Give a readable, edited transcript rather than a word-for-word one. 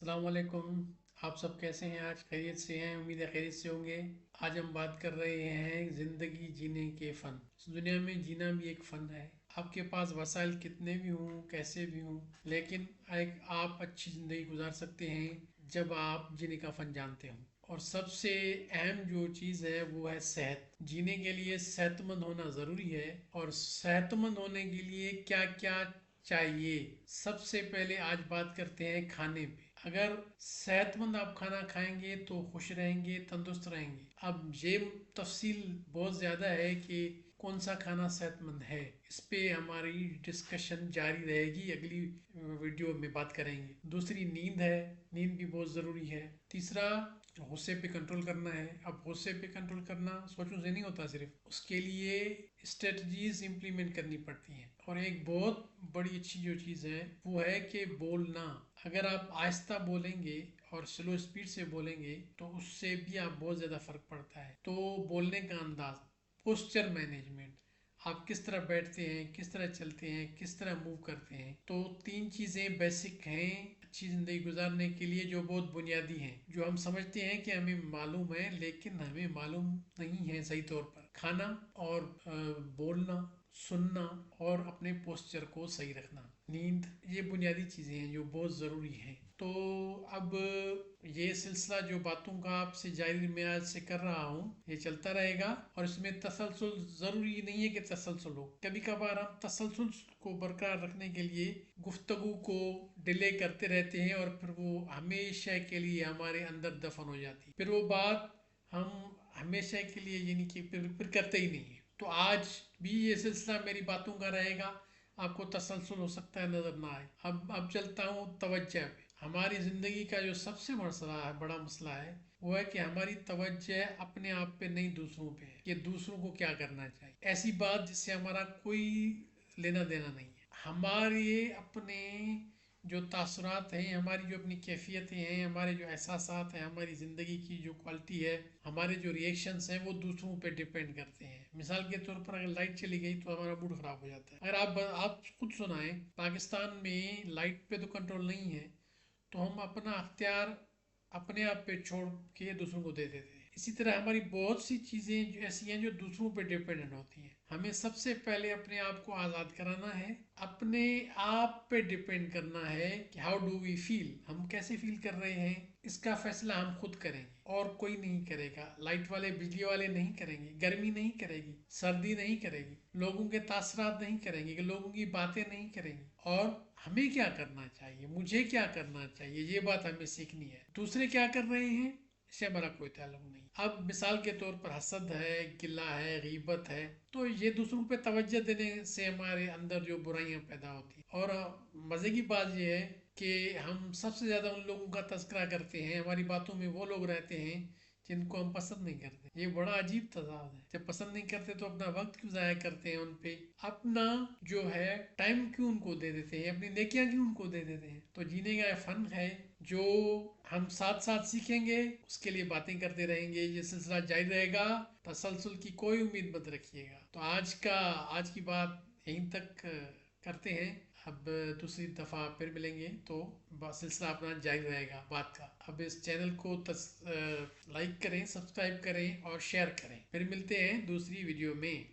अस्सलाम वालेकुम। आप सब कैसे हैं? आज खैरियत से हैं? उम्मीद है खैरियत से होंगे। आज हम बात कर रहे हैं ज़िंदगी जीने के फ़न। इस दुनिया में जीना भी एक फ़न है। आपके पास वसाइल कितने भी हों, कैसे भी हों, लेकिन एक आप अच्छी ज़िंदगी गुजार सकते हैं जब आप जीने का फ़न जानते हों। और सबसे अहम जो चीज़ है वो है सेहत। जीने के लिए सेहतमंद होना ज़रूरी है। और सेहतमंद होने के लिए क्या क्या चाहिए? सबसे पहले आज बात करते हैं खाने पे। अगर सेहतमंद आप खाना खाएंगे तो खुश रहेंगे, तंदुरुस्त रहेंगे। अब ये तफसील बहुत ज़्यादा है कि कौन सा खाना सेहतमंद है। इस पे हमारी डिस्कशन जारी रहेगी, अगली वीडियो में बात करेंगे। दूसरी नींद है, नींद भी बहुत ज़रूरी है। तीसरा गुस्से पे कंट्रोल करना है। अब गुस्से पे कंट्रोल करना सोचने से नहीं होता, सिर्फ उसके लिए स्ट्रेटजीज इम्प्लीमेंट करनी पड़ती हैं। और एक बहुत बड़ी अच्छी जो चीज़ है वो है कि बोलना। अगर आप आहिस्ता बोलेंगे और स्लो स्पीड से बोलेंगे तो उससे भी आप बहुत ज़्यादा फर्क पड़ता है। तो बोलने का अंदाज, पोस्चर मैनेजमेंट, आप किस तरह बैठते हैं, किस तरह चलते हैं, किस तरह मूव करते हैं। तो तीन चीज़ें बेसिक हैं अच्छी ज़िंदगी गुजारने के लिए, जो बहुत बुनियादी हैं, जो हम समझते हैं कि हमें मालूम है लेकिन हमें मालूम नहीं है सही तौर पर। खाना और बोलना, सुनना और अपने पोस्चर को सही रखना, नींद, ये बुनियादी चीज़ें हैं जो बहुत ज़रूरी हैं। तो अब ये सिलसिला जो बातों का आपसे जारी मैं आज से कर रहा हूँ ये चलता रहेगा। और इसमें तसलसल ज़रूरी नहीं है कि तसलसल हो। कभी कभार हम तसलसल को बरकरार रखने के लिए गुफ्तगू को डिले करते रहते हैं और फिर वो हमेशा के लिए हमारे अंदर दफन हो जाती है। फिर वो बात हम हमेशा के लिए यानी कि फिर करते ही नहीं है। तो आज भी ये सिलसिला मेरी बातों का रहेगा। आपको तसलसल हो सकता है नजर ना आए। अब चलता हूँ तवज्जो पे। हमारी ज़िंदगी का जो सबसे बड़ा मसला है वो है कि हमारी तवज्जो अपने आप पे नहीं, दूसरों पे है कि दूसरों को क्या करना चाहिए। ऐसी बात जिससे हमारा कोई लेना देना नहीं है। हमारे अपने जो तासुरात हैं, हमारी जो अपनी कैफियतें हैं, हमारे जो एहसासात हैं, हमारी ज़िंदगी की जो क्वालिटी है, हमारे जो रिएक्शंस हैं, वो दूसरों पे डिपेंड करते हैं। मिसाल के तौर पर अगर लाइट चली गई तो हमारा मूड ख़राब हो जाता है। अगर आप खुद सुनाएं, पाकिस्तान में लाइट पे तो कंट्रोल नहीं है, तो हम अपना अख्तियार अपने आप पे छोड़ के दूसरों को दे देते हैं। इसी तरह हमारी बहुत सी चीज़ें जो ऐसी हैं जो दूसरों पे डिपेंडेंट होती हैं। हमें सबसे पहले अपने आप को आज़ाद कराना है, अपने आप पे डिपेंड करना है कि हाउ डू वी फील, हम कैसे फील कर रहे हैं। इसका फैसला हम खुद करेंगे और कोई नहीं करेगा। लाइट वाले, बिजली वाले नहीं करेंगे, गर्मी नहीं करेगी, सर्दी नहीं करेगी, लोगों के तासरात नहीं करेंगे, लोगों की बातें नहीं करेंगी। और हमें क्या करना चाहिए, मुझे क्या करना चाहिए, ये बात हमें सीखनी है। दूसरे क्या कर रहे हैं इससे हमारा कोई ताल्लुक नहीं। अब मिसाल के तौर पर हसद है, गिला है, गीबत है, तो ये दूसरों पे तवज्जो देने से हमारे अंदर जो बुराइयां पैदा होती हैं। और मज़े की बात ये है कि हम सबसे ज़्यादा उन लोगों का तस्करा करते हैं, हमारी बातों में वो लोग रहते हैं जिनको हम पसंद नहीं करते। ये बड़ा अजीब तजाद है। जब पसंद नहीं करते तो अपना वक्त क्यों ज़ाया करते हैं उन पे, अपना जो है टाइम क्यों उनको दे देते हैं, अपनी नेकियां क्यों उनको दे देते हैं। तो जीने का फन है जो हम साथ साथ सीखेंगे, उसके लिए बातें करते रहेंगे, ये सिलसिला जारी रहेगा। तसलसल की कोई उम्मीद मत रखिएगा। तो आज की बात यहीं तक करते हैं। अब दूसरी दफ़ा फिर मिलेंगे तो सिलसिला अपना जारी रहेगा बात का। अब इस चैनल को लाइक करें, सब्सक्राइब करें और शेयर करें। फिर मिलते हैं दूसरी वीडियो में।